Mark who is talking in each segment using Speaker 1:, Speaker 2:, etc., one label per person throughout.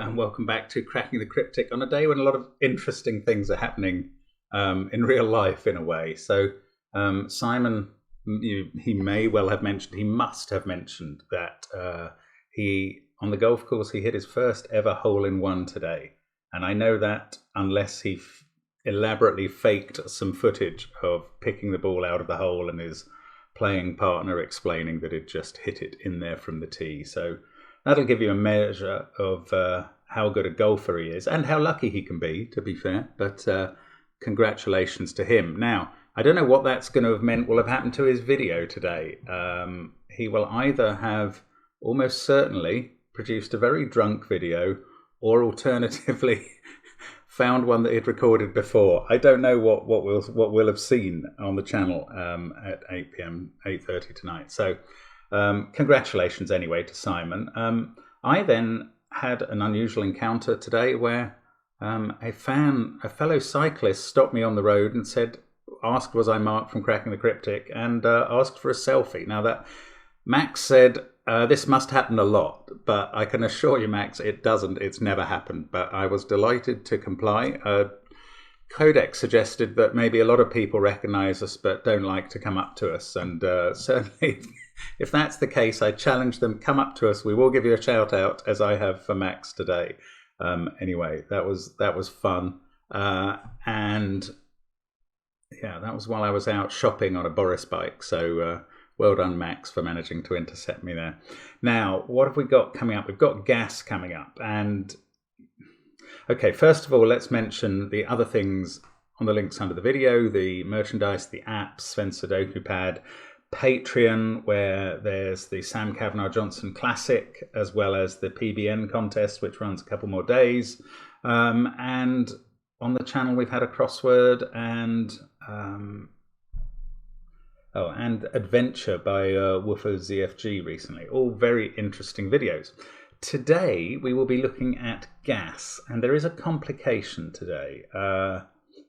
Speaker 1: and welcome back to Cracking the Cryptic on a day when a lot of interesting things are happening in real life in a way. So Simon, he may well have mentioned, he must have mentioned that he, on the golf course, he hit his first ever hole-in-one today. And I know that unless he elaborately faked some footage of picking the ball out of the hole and his playing partner explaining that he'd just hit it in there from the tee. So that'll give you a measure of how good a golfer he is and how lucky he can be, to be fair. But congratulations to him. Now, I don't know what that's going to have meant will have happened to his video today. He will either have almost certainly produced a very drunk video or alternatively found one that he'd recorded before. I don't know what we'll have seen on the channel at 8 p.m, 8:30 tonight. So congratulations anyway to Simon. I then had an unusual encounter today where a fellow cyclist stopped me on the road and asked was I Mark from Cracking the Cryptic, and asked for a selfie. Now that Max said this must happen a lot, but I can assure you, Max, it doesn't. It's never happened. But I was delighted to comply. Codex suggested that maybe a lot of people recognise us but don't like to come up to us, and certainly if that's the case, I challenge them, come up to us. We will give you a shout out, as I have for Max today. Anyway, that was fun, and yeah, that was while I was out shopping on a Boris bike. So well done, Max, for managing to intercept me there. Now, what have we got coming up? We've got gas coming up, and okay, first of all, let's mention the other things on the links under the video: the merchandise, the apps, Sven's Sudoku pad, Patreon, where there's the Sam Kavanagh Johnson Classic, as well as the PBN contest, which runs a couple more days. And on the channel, we've had a crossword and Adventure by Woofo ZFG recently. All very interesting videos. Today, we will be looking at gas, and there is a complication today,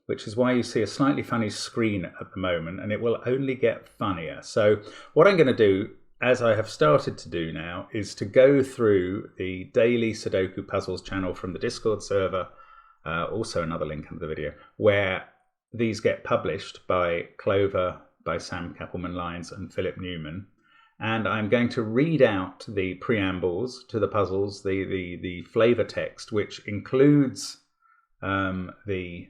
Speaker 1: which is why you see a slightly funny screen at the moment, and it will only get funnier. So what I'm going to do, as I have started to do now, is to go through the daily Sudoku puzzles channel from the Discord server, also another link under the video, where these get published by Clover, by Sam Kappelman-Lyons and Philip Newman. And I'm going to read out the preambles to the puzzles, the flavor text, which includes the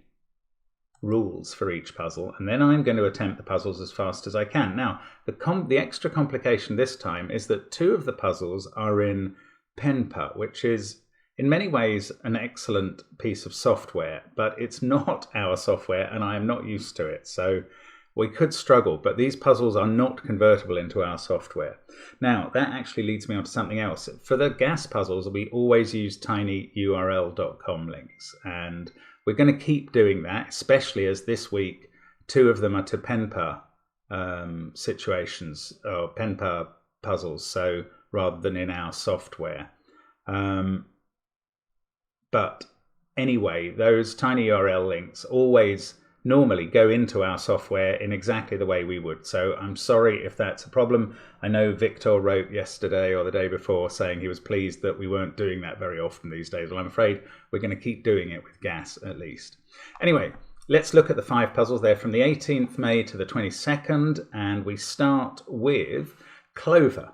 Speaker 1: rules for each puzzle, and then I'm going to attempt the puzzles as fast as I can. Now, the extra complication this time is that two of the puzzles are in Penpa, which is in many ways an excellent piece of software, but it's not our software, and I am not used to it. So we could struggle, but these puzzles are not convertible into our software. Now, that actually leads me on to something else. For the gas puzzles, we always use tinyurl.com links, and we're going to keep doing that, especially as this week, two of them are to Penpa situations, or Penpa puzzles, so rather than in our software. But anyway, those tinyurl links always normally go into our software in exactly the way we would. So I'm sorry if that's a problem. I know Victor wrote yesterday or the day before saying he was pleased that we weren't doing that very often these days. Well, I'm afraid we're going to keep doing it with gas at least. Anyway, let's look at the 5 puzzles. They're from the 18th May to the 22nd, and we start with Clover.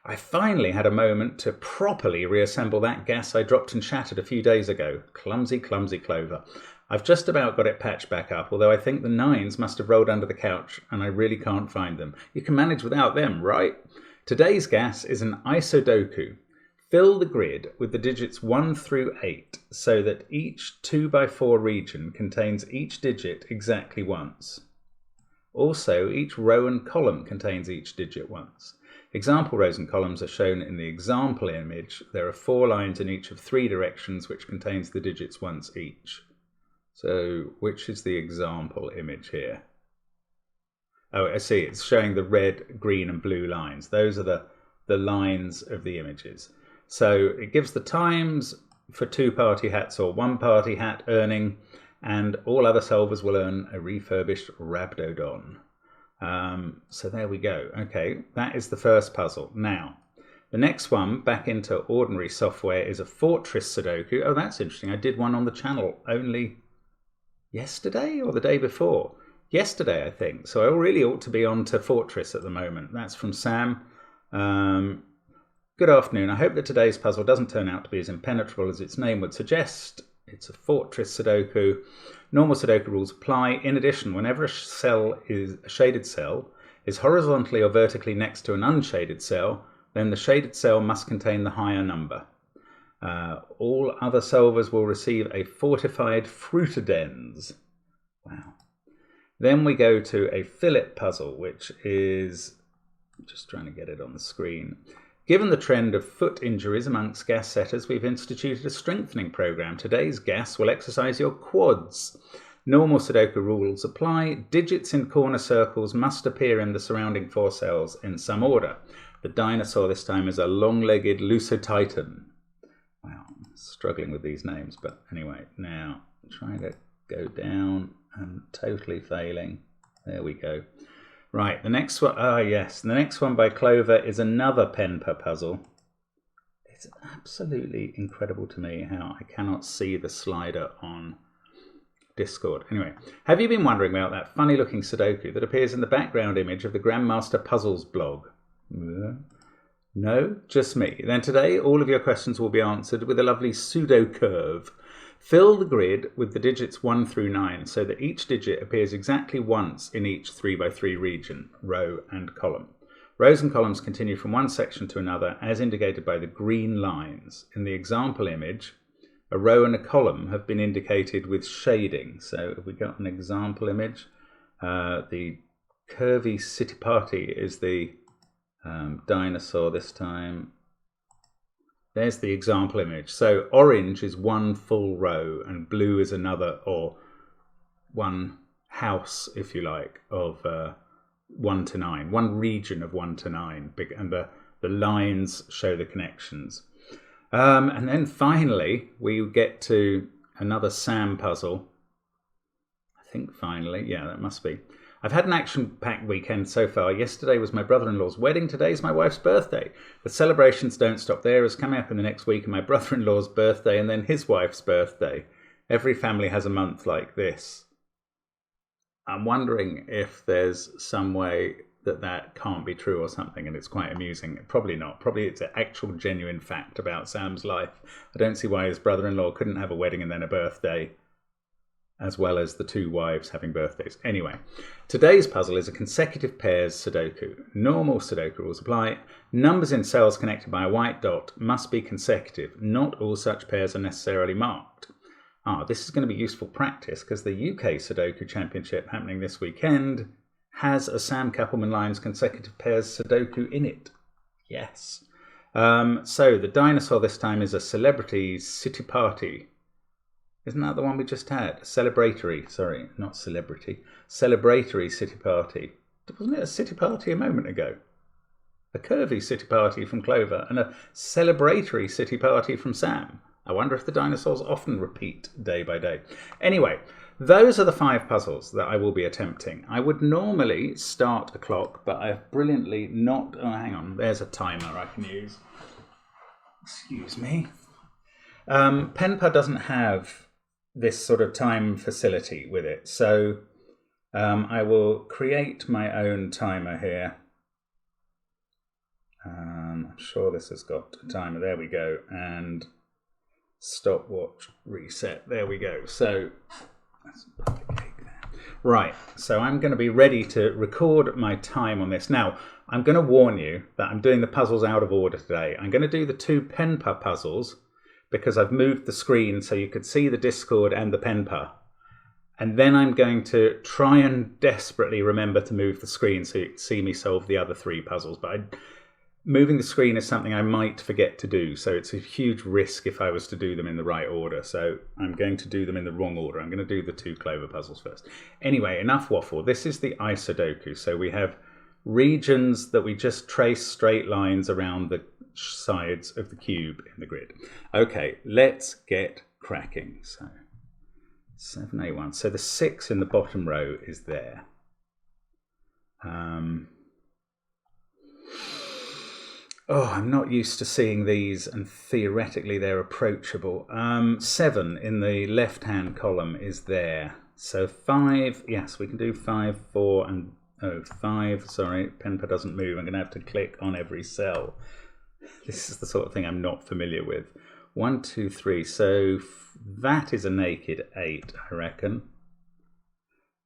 Speaker 1: I finally had a moment to properly reassemble that gas I dropped and shattered a few days ago. Clumsy, clumsy Clover. I've just about got it patched back up, although I think the 9s must have rolled under the couch and I really can't find them. You can manage without them, right? Today's gas is an isodoku. Fill the grid with the digits 1 through 8 so that each 2x4 region contains each digit exactly once. Also, each row and column contains each digit once. Example rows and columns are shown in the example image. There are 4 lines in each of 3 directions which contains the digits once each. So, which is the example image here? Oh, I see, it's showing the red, green and blue lines. Those are the lines of the images. So it gives the times for 2 party hats or 1 party hat earning, and all other solvers will earn a refurbished Rabdodon. So there we go. Okay, that is the first puzzle. Now, The next one, back into ordinary software, is a Fortress Sudoku. Oh, that's interesting. I did one on the channel only yesterday or the day before. Yesterday, I think. So I really ought to be on to Fortress at the moment. That's from Sam. Good afternoon. I hope that today's puzzle doesn't turn out to be as impenetrable as its name would suggest. It's a Fortress Sudoku. Normal Sudoku rules apply. In addition, whenever a shaded cell is horizontally or vertically next to an unshaded cell, then the shaded cell must contain the higher number. All other solvers will receive a fortified fruitadens. Wow. Then we go to a fillet puzzle, which is, just trying to get it on the screen. Given the trend of foot injuries amongst gas setters, we've instituted a strengthening program. Today's gas will exercise your quads. Normal Sudoku rules apply. Digits in corner circles must appear in the surrounding 4 cells in some order. The dinosaur this time is a long-legged Lusotitan. Wow, I'm struggling with these names, but anyway, now trying to go down and totally failing. There we go. Right, the next one, yes, the next one by Clover is another Penpa puzzle. It's absolutely incredible to me how I cannot see the slider on Discord. Anyway, have you been wondering about that funny looking Sudoku that appears in the background image of the Grandmaster Puzzles blog? No, just me. Then today all of your questions will be answered with a lovely pseudo curve. Fill the grid with the digits 1 through 9 so that each digit appears exactly once in each 3x3 region, row and column. Rows and columns continue from one section to another as indicated by the green lines. In the example image, a row and a column have been indicated with shading. So if we got an example image, the curvy city party is the dinosaur this time. There's the example image. So orange is one full row and blue is another, or one house, if you like, of 1 to 9. One region of 1 to 9. And the lines show the connections. And then finally, we get to another Sam puzzle. I think finally, yeah, that must be. I've had an action-packed weekend so far. Yesterday was my brother-in-law's wedding. Today's my wife's birthday. The celebrations don't stop there. As coming up in the next week and my brother-in-law's birthday and then his wife's birthday. Every family has a month like this. I'm wondering if there's some way that can't be true or something, and it's quite amusing. Probably not. Probably it's an actual genuine fact about Sam's life. I don't see why his brother-in-law couldn't have a wedding and then a birthday, as well as the 2 wives having birthdays. Anyway, today's puzzle is a consecutive pairs Sudoku. Normal Sudoku rules apply. Numbers in cells connected by a white dot must be consecutive. Not all such pairs are necessarily marked. This is going to be useful practice because the UK Sudoku Championship happening this weekend has a Sam Kappelman-Lyons consecutive pairs Sudoku in it. Yes. So the dinosaur this time is a celebrity city party. Isn't that the one we just had? Celebratory, sorry, not celebrity. Celebratory city party. Wasn't it a city party a moment ago? A curvy city party from Clover and a celebratory city party from Sam. I wonder if the dinosaurs often repeat day by day. Anyway, those are the 5 puzzles that I will be attempting. I would normally start a clock, but I have brilliantly not... Oh, hang on, there's a timer I can use. Excuse me. Penpa doesn't have this sort of time facility with it. So I will create my own timer here. I'm sure this has got a timer. There we go. And stopwatch reset. There we go. So let's put the cake there. Right. So I'm going to be ready to record my time on this. Now, I'm going to warn you that I'm doing the puzzles out of order today. I'm going to do the 2 Penpa puzzles because I've moved the screen so you could see the Discord and the Penpa. And then I'm going to try and desperately remember to move the screen so you can see me solve the other 3 puzzles. But moving the screen is something I might forget to do. So it's a huge risk if I was to do them in the right order. So I'm going to do them in the wrong order. I'm going to do the 2 Clover puzzles first. Anyway, enough waffle. This is the isodoku. So we have regions that we just trace straight lines around the sides of the cube in the grid. Okay, let's get cracking. So 7A1. So the 6 in the bottom row is there. Oh, I'm not used to seeing these, and theoretically they're approachable. 7 in the left-hand column is there. So 5, yes, we can do 5, 4, and 5. Sorry, Penpa doesn't move. I'm going to have to click on every cell. This is the sort of thing I'm not familiar with. 1, 2, 3. So that is a naked 8, I reckon.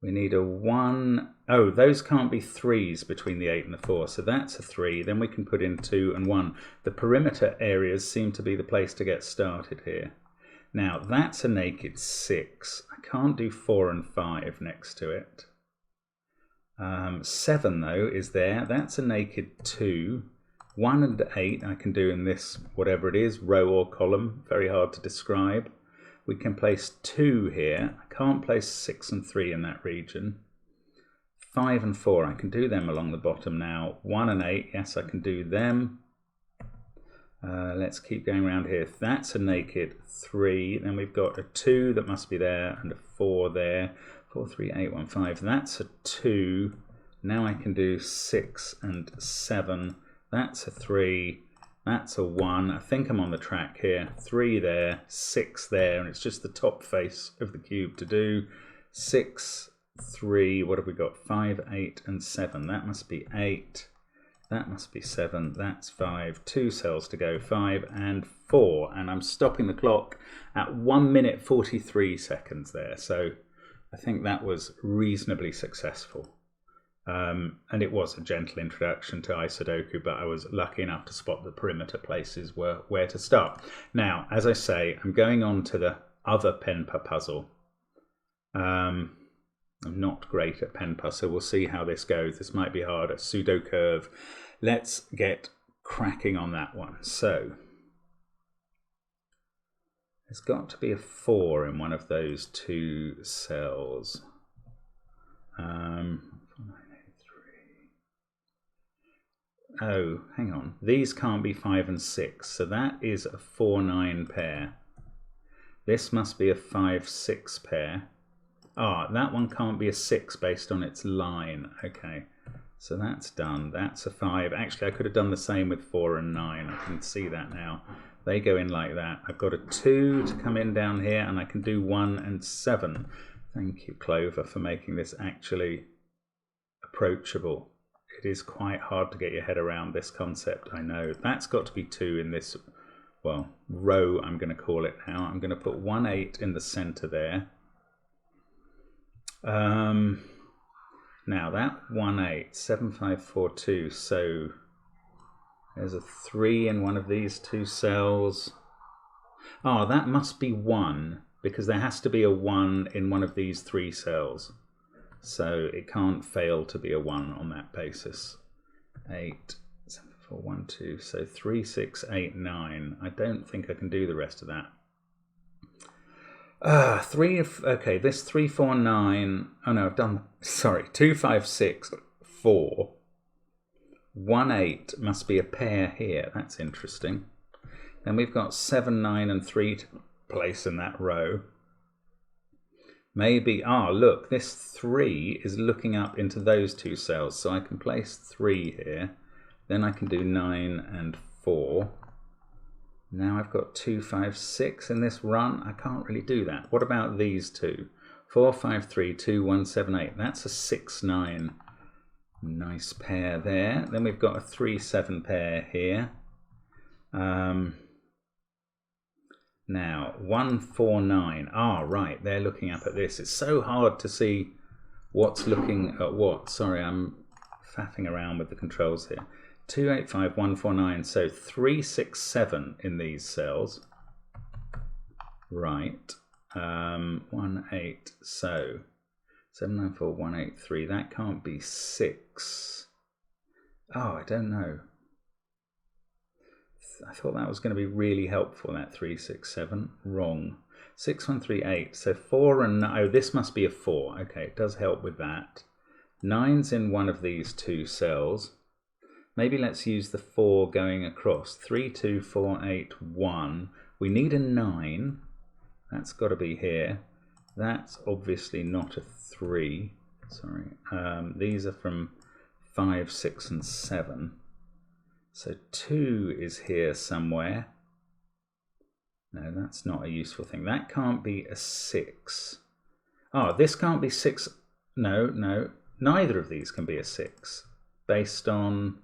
Speaker 1: We need a 1. Oh, those can't be 3s between the 8 and the 4. So that's a 3. Then we can put in 2 and 1. The perimeter areas seem to be the place to get started here. Now, that's a naked 6. I can't do 4 and 5 next to it. 7, though, is there. That's a naked 2. 1 and 8 I can do in this, whatever it is, row or column. Very hard to describe. We can place 2 here. I can't place 6 and 3 in that region. 5 and 4, I can do them along the bottom now. 1 and 8, yes, I can do them. Let's keep going around here. That's a naked 3. Then we've got a 2 that must be there and a 4 there. 4, 3, 8, 1, 5. That's a 2. Now I can do 6 and 7. That's a 3. That's a 1. I think I'm on the track here. 3 there, 6 there, and it's just the top face of the cube to do. 6, 3, what have we got? 5, 8, and 7. That must be 8. That must be 7. That's 5. 2 cells to go. 5 and 4. And I'm stopping the clock at 1 minute 43 seconds there. So I think that was reasonably successful. And it was a gentle introduction to isodoku, but I was lucky enough to spot the perimeter places where to start. Now, as I say, I'm going on to the other Penpa puzzle. I'm not great at Penpa, so we'll see how this goes. This might be hard. A pseudo curve. Let's get cracking on that one. So there's got to be a 4 in one of those 2 cells. Oh, hang on. These can't be 5 and 6, so that is a 4-9 pair. This must be a 5-6 pair. Ah, that one can't be a 6 based on its line. Okay, so that's done. That's a 5. Actually, I could have done the same with 4 and 9. I can see that now. They go in like that. I've got a 2 to come in down here, and I can do 1 and 7. Thank you, Clover, for making this actually approachable. It is quite hard to get your head around this concept, I know. That's got to be 2 in this, well, row I'm going to call it now. I'm going to put 1, 8 in the center there. Now that 1, 8, 7, 5, 4, 2, so there's a 3 in one of these 2 cells. Oh, that must be 1, because there has to be a 1 in one of these 3 cells. So it can't fail to be a 1 on that basis. 8, 7, 4, 1, 2. So 3, 6, 8, 9. I don't think I can do the rest of that. 3 of, okay, this 3, 4, 9. Oh no, I've done, sorry, 2, 5, 6, 4. 1, 8 must be a pair here. That's interesting. Then we've got 7, 9, and 3 to place in that row. Maybe, look, this 3 is looking up into those 2 cells, so I can place 3 here. Then I can do 9 and 4. Now I've got 2, 5, 6 in this run. I can't really do that. What about these 2? 4, 5, 3, 2, 1, 7, 8. That's a 6, 9. Nice pair there. Then we've got a 3, 7 pair here. Now, 1, 4, 9. Right, they're looking up at this. It's so hard to see what's looking at what. Sorry, I'm faffing around with the controls here. 2, 8, 5, 1, 4, 9. So 3, 6, 7 in these cells. Right. 1, 8. So 7, 9, 4, 1, 8, 3. That can't be 6. I don't know. I thought that was going to be really helpful, that 3, 6, 7. Wrong. 6, 1, 3, 8. So 4 and 9. Oh, this must be a 4. Okay, it does help with that. 9's in one of these 2 cells. Maybe let's use the 4 going across. 3, 2, 4, 8, 1. We need a 9. That's got to be here. That's obviously not a 3. Sorry. These are from 5, 6, and 7. So 2 is here somewhere. No, that's not a useful thing. That can't be a 6. Oh, this can't be 6. No, no. Neither of these can be a 6. Based on...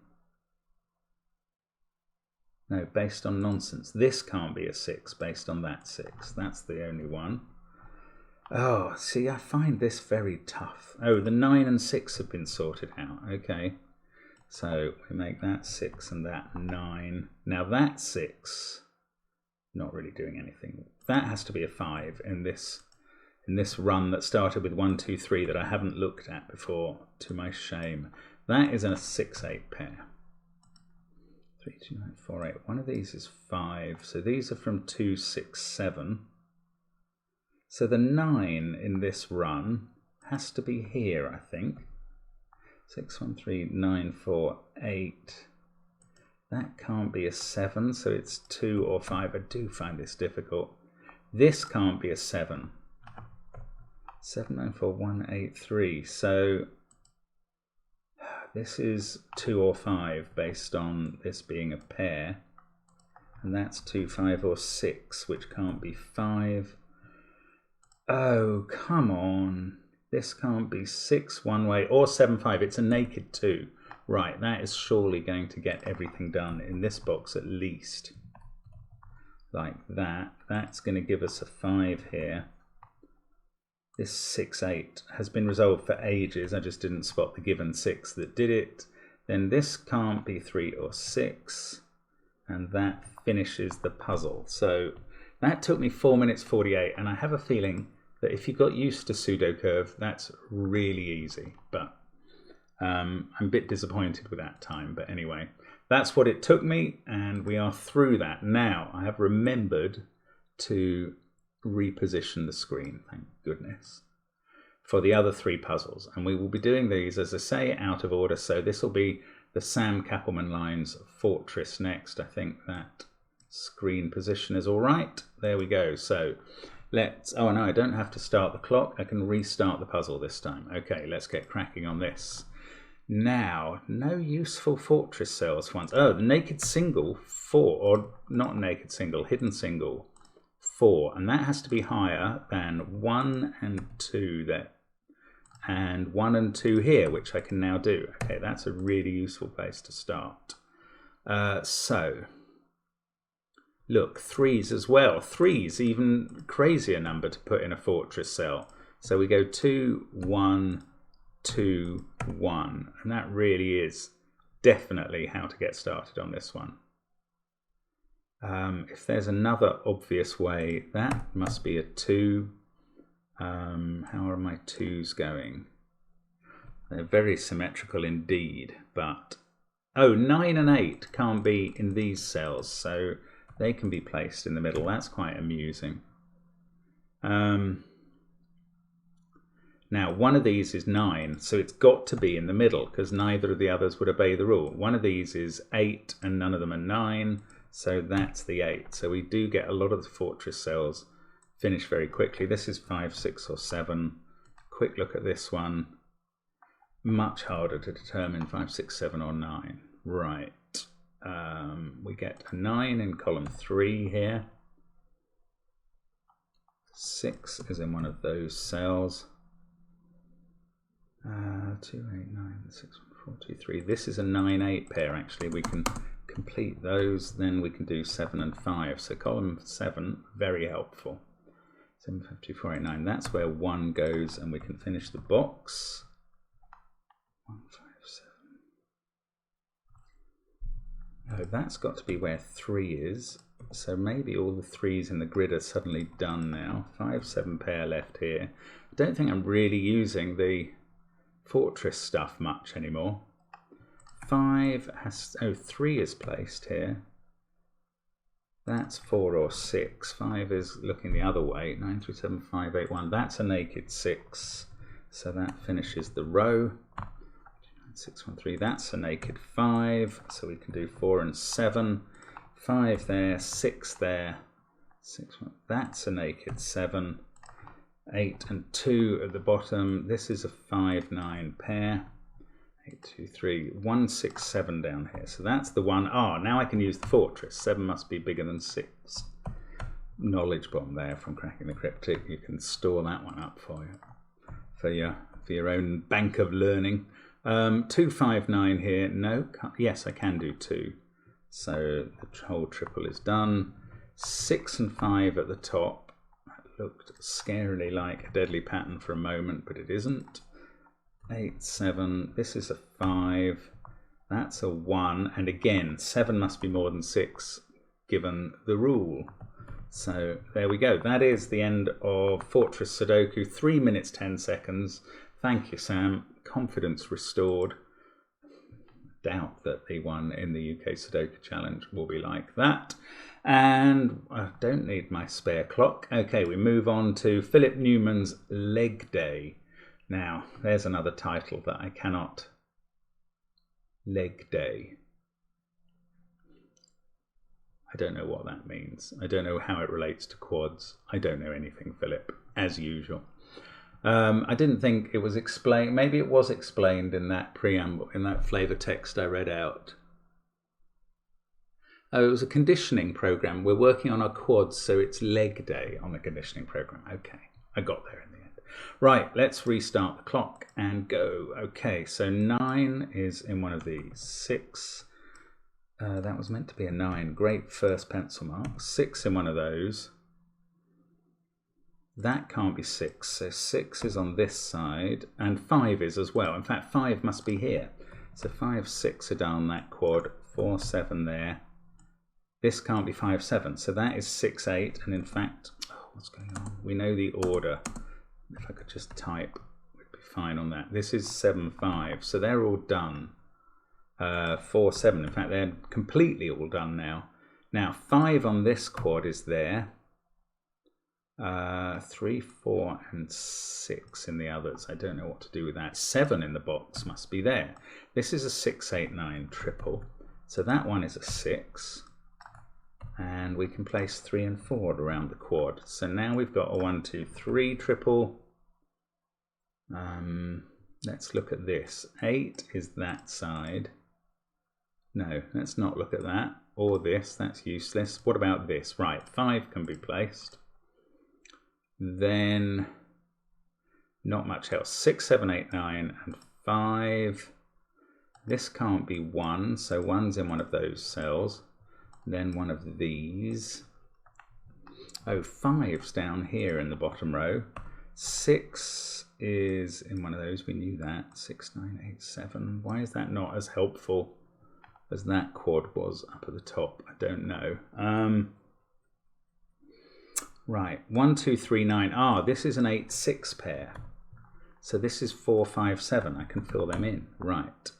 Speaker 1: No, based on nonsense. This can't be a 6 based on that 6. That's the only one. Oh, see, I find this very tough. Oh, the 9 and 6 have been sorted out. Okay. So we make that 6 and that 9. Now that 6, not really doing anything. That has to be a 5 in this run that started with 1, 2, 3 that I haven't looked at before, to my shame. That is a 6-8 pair. 3, 2, 9, 4, 8. One of these is 5. So these are from 2, 6, 7. So the 9 in this run has to be here, I think. 6, 1, 3, 9, 4, 8. That can't be a 7, so it's 2 or 5. I do find this difficult. This can't be a 7. 7, 9, 4, 1, 8, 3. So this is 2 or 5 based on this being a pair. And that's 2, 5 or 6, which can't be 5. Oh, come on. This can't be 6 one way or 7, 5. It's a naked 2. Right, that is surely going to get everything done in this box at least. Like that. That's going to give us a 5 here. This 6, 8 has been resolved for ages. I just didn't spot the given 6 that did it. Then this can't be 3 or 6. And that finishes the puzzle. So that took me 4 minutes 48. And I have a feeling that if you got used to pseudo curve, that's really easy. But I'm a bit disappointed with that time. But anyway, that's what it took me. And we are through that. Now I have remembered to reposition the screen, thank goodness, for the other 3 puzzles. And we will be doing these, as I say, out of order. So this will be the Sam Kappelman Lines Fortress next. I think that screen position is all right. There we go. So let's, oh no, I don't have to start the clock. I can restart the puzzle this time. Okay, let's get cracking on this. Now, no useful fortress cells once. Oh, the naked single 4, or not naked single, hidden single 4, and that has to be higher than 1 and 2 there, and 1 and 2 here, which I can now do. Okay, that's a really useful place to start. So, look, 3s as well. 3's even crazier number to put in a fortress cell. So we go 2, 1, 2, 1, and that really is definitely how to get started on this one. If there's another obvious way, that must be a 2. How are my 2's going? They're very symmetrical indeed, but oh, 9 and 8 can't be in these cells, so they can be placed in the middle. That's quite amusing. Now, one of these is 9, so it's got to be in the middle because neither of the others would obey the rule. One of these is 8 and none of them are 9. So that's the 8. So we do get a lot of the fortress cells finished very quickly. This is 5, 6 or 7. Quick look at this one. Much harder to determine 5, 6, 7 or 9. Right. We get a 9 in column 3 here. 6 is in one of those cells. 2, 8, 9, 6, 1, 4, 2, 3. This is a 9, 8 pair actually. We can complete those, then we can do 7 and 5. So column 7, very helpful. 7, 5, 2, 4, 8, 9. That's where 1 goes, and we can finish the box. 1, 5, 7. Oh, that's got to be where 3 is. So maybe all the 3's in the grid are suddenly done now. 5, 7 pair left here. I don't think I'm really using the fortress stuff much anymore. 5 has, oh, 3 is placed here. That's 4 or 6. 5 is looking the other way. 9, 3, 7, 5, 8, 1. That's a naked 6. So that finishes the row. 6, 1, 3. That's a naked 5. So we can do 4 and 7. 5 there, 6 there. 6, 1. That's a naked 7. 8 and 2 at the bottom. This is a 5, 9 pair. 8, 2, 3, 1, 6, 7 down here. So that's the one. Ah, now I can use the fortress. 7 must be bigger than 6. Knowledge bomb there from cracking the cryptic. You can store that one up for your own bank of learning. 2, 5, 9 here. No, yes, I can do 2. So the whole triple is done. 6 and 5 at the top. That looked scarily like a deadly pattern for a moment, but it isn't. 8, 7, this is a 5, that's a 1, and again 7 must be more than 6 given the rule. So there we go, that is the end of Fortress Sudoku, 3 minutes 10 seconds. Thank you, Sam, confidence restored. Doubt that the one in the UK Sudoku Challenge will be like that. And I don't need my spare clock. Okay, we move on to Philip Newman's Leg Day. Now, there's another title that I cannot. Leg Day. I don't know what that means. I don't know how it relates to quads. I don't know anything, Philip, as usual. I didn't think it was explained. Maybe it was explained in that preamble, in that flavor text I read out. Oh, it was a conditioning program. We're working on our quads, so it's leg day on the conditioning program. Okay, I got there in the end. Right, let's restart the clock and go. Okay, so 9 is in one of these. 6, that was meant to be a 9. Great first pencil mark. 6 in one of those. That can't be 6, so 6 is on this side, and 5 is as well. In fact, 5 must be here. So 5, 6 are down that quad, 4, 7 there. This can't be 5, 7, so that is 6, 8, and in fact, oh, what's going on? We know the order. If I could just type, we'd be fine on that. This is 7, 5, so they're all done. 4, 7, in fact, they're completely all done now. Now, 5 on this quad is there. 3, 4, and 6 in the others. I don't know what to do with that. 7 in the box must be there. This is a 6, 8, 9 triple. So that one is a 6. And we can place 3 and 4 around the quad. So now we've got a 1, 2, 3 triple. Let's look at this. 8 is that side. No, let's not look at that. Or this, that's useless. What about this? Right, 5 can be placed. Then, not much else. 6, 7, 8, 9, and 5. This can't be 1, so 1's in one of those cells. Then one of these. Oh, 5's down here in the bottom row. 6 is in one of those, we knew that. 6, 9, 8, 7. Why is that not as helpful as that quad was up at the top? I don't know. Right, 1, 2, 3, 9. Ah, this is an 8, 6 pair. So this is 4, 5, 7. I can fill them in. Right.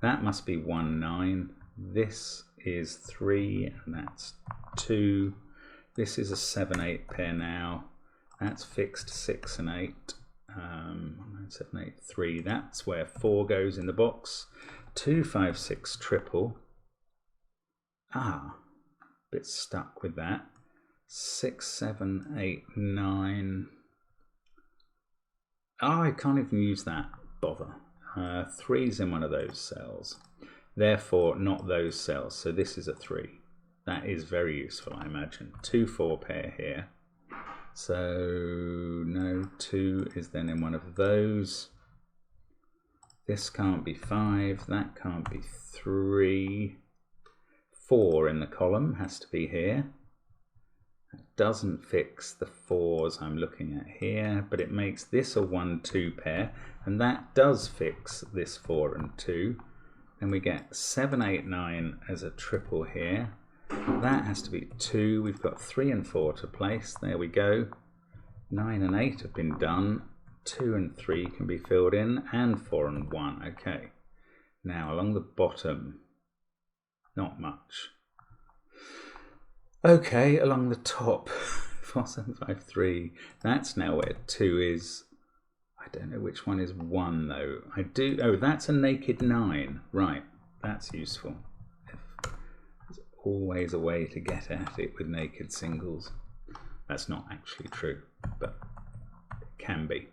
Speaker 1: That must be 1, 9. This is 3, and that's 2. This is a 7, 8 pair now. That's fixed 6 and 8. 1, 9, 7, 8, 3. That's where 4 goes in the box. 2, 5, 6 triple. Ah, a bit stuck with that. 6, 7, 8, 9. Oh, I can't even use that. Bother. 3's in one of those cells. Therefore, not those cells. So this is a 3. That is very useful, I imagine. 2, 4 pair here. So, no, 2 is then in one of those. This can't be 5. That can't be 3. 4 in the column has to be here. That doesn't fix the 4s I'm looking at here, but it makes this a 1, 2 pair, and that does fix this 4 and 2. Then we get 7, 8, 9 as a triple here. That has to be 2. We've got 3 and 4 to place. There we go. 9 and 8 have been done. 2 and 3 can be filled in, and 4 and 1. Okay. Now along the bottom, not much. Okay, along the top, 4, 7, 5, 3. That's now where 2 is. I don't know which one is 1 though. I do. Oh, that's a naked 9. Right, that's useful. There's always a way to get at it with naked singles. That's not actually true, but it can be.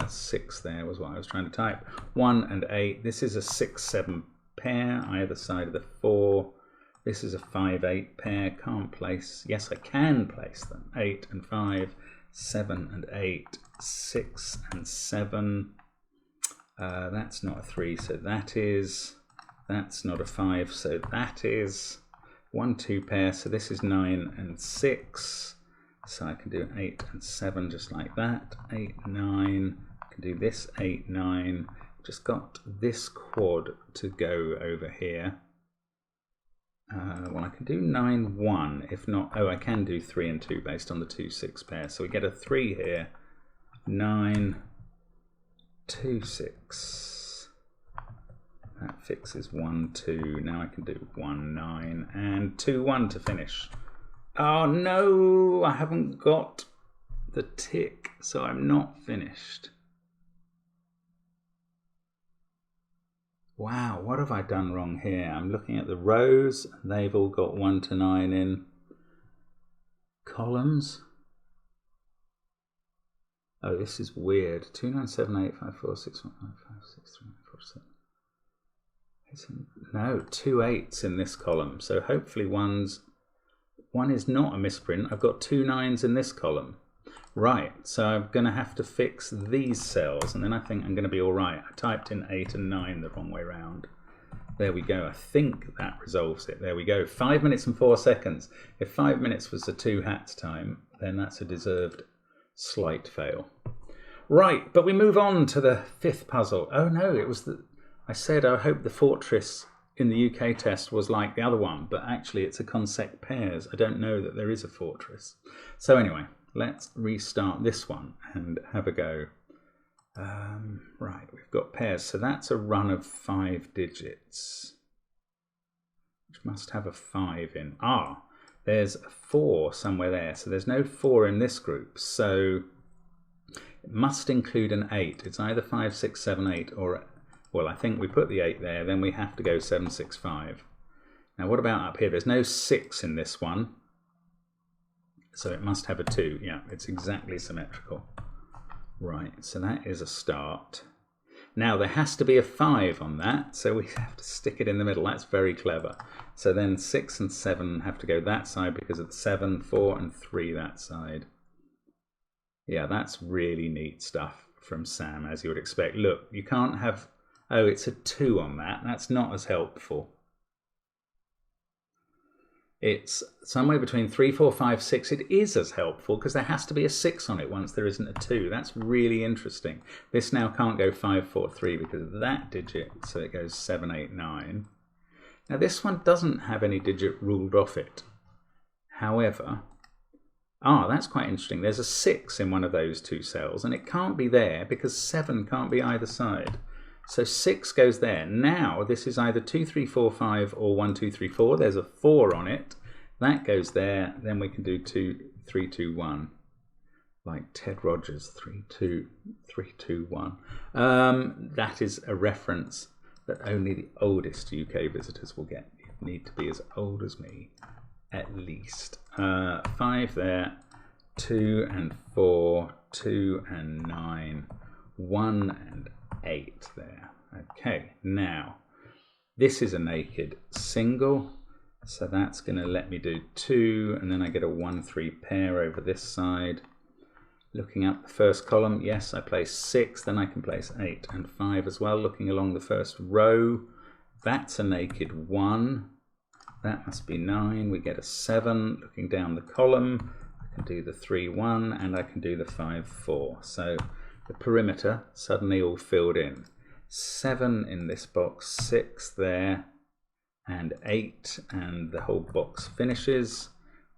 Speaker 1: 6 there was what I was trying to type. 1 and 8. This is a 6-7 pair either side of the 4. This is a 5-8 pair. Can't place. Yes, I can place them. 8 and 5, 7 and 8, 6 and 7. That's not a 3, so that is. That's not a 5, so that is. 1-2 pair, so this is 9 and 6. So I can do 8 and 7 just like that. 8, 9. I can do this 8, 9. Just got this quad to go over here. Well, I can do 9, 1. If not, oh, I can do 3 and 2 based on the 2, 6 pair. So we get a 3 here. 9, 2, 6. That fixes 1, 2. Now I can do 1, 9 and 2, 1 to finish. Oh no, I haven't got the tick, so I'm not finished. Wow, what have I done wrong here? I'm looking at the rows, and they've all got 1 to 9 in. Columns. Oh, this is weird. 2, 9, 7, 8, 5, 4, 6, 1, 5, 5, 6, 3, 4, 7. No, 2 8s in this column. So hopefully one is not a misprint. I've got 2 9s in this column. Right, so I'm going to have to fix these cells, and then I think I'm going to be all right. I typed in 8 and 9 the wrong way round. There we go. I think that resolves it. There we go. 5 minutes and 4 seconds. If 5 minutes was the 2 hats time, then that's a deserved slight fail. Right, but we move on to the 5th puzzle. Oh no, it was I said I hope the fortress in the UK test was like the other one, but actually it's a consec pairs. I don't know that there is a fortress. So anyway, let's restart this one and have a go. Right, we've got pairs. So that's a run of 5 digits, which must have a 5 in. Ah, there's a 4 somewhere there. So there's no 4 in this group. So it must include an 8. It's either 5, 6, 7, 8 or... Well, I think we put the 8 there, then we have to go 7, 6, 5. Now, what about up here? There's no 6 in this one, so it must have a 2. Yeah, it's exactly symmetrical. Right, so that is a start. Now, there has to be a 5 on that, so we have to stick it in the middle. That's very clever. So then 6 and 7 have to go that side because of the 7, 4 and 3 that side. Yeah, that's really neat stuff from Sam, as you would expect. Look, you can't have... Oh, it's a 2 on that. That's not as helpful. It's somewhere between 3, 4, 5, 6. It is as helpful because there has to be a 6 on it once there isn't a 2. That's really interesting. This now can't go 5, 4, 3 because of that digit. So it goes 7, 8, 9. Now this one doesn't have any digit ruled off it. However, that's quite interesting. There's a 6 in one of those 2 cells and it can't be there because 7 can't be either side. So 6 goes there. Now this is either 2, 3, 4, 5 or 1, 2, 3, 4. There's a 4 on it. That goes there. Then we can do 2, 3, 2, 1. Like Ted Rogers, 3, 2, 3, 2, 1. That is a reference that only the oldest UK visitors will get. You need to be as old as me, at least. 5 there. 2 and 4. 2 and 9. 1 and 8 there. Okay, now this is a naked single, so that's going to let me do 2, and then I get a 1, 3 pair over this side. Looking up the first column, yes, I place 6, then I can place 8 and 5 as well. Looking along the first row, that's a naked 1. That must be 9. We get a 7. Looking down the column, I can do the 3, 1, and I can do the 5, 4. So the perimeter suddenly all filled in. 7 in this box, 6 there, and 8, and the whole box finishes.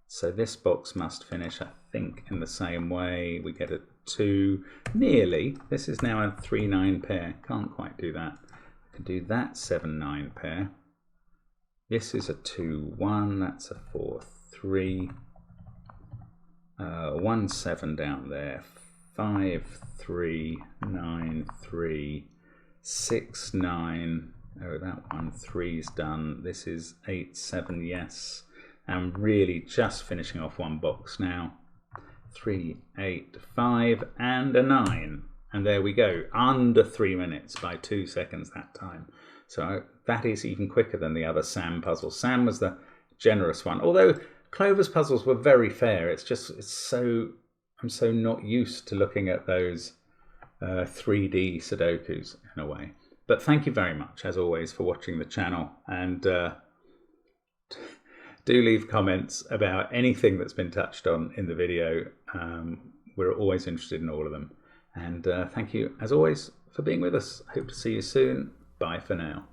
Speaker 1: So this box must finish, I think, in the same way. We get a 2, nearly. This is now a 3, 9 pair. Can't quite do that. I can do that 7, 9 pair. This is a 2, 1. That's a 4, 3. 1, 7 down there. 5, 3, 9, 3, 6, 9. Oh, that 1, 3's done. This is 8, 7, yes. I'm really just finishing off one box now. 3, 8, 5, and a 9. And there we go, under 3 minutes by 2 seconds that time. So that is even quicker than the other Sam puzzles. Sam was the generous one, although Clover's puzzles were very fair. I'm so not used to looking at those 3D Sudokus in a way. But thank you very much, as always, for watching the channel, and do leave comments about anything that's been touched on in the video. We're always interested in all of them. And thank you, as always, for being with us. Hope to see you soon. Bye for now.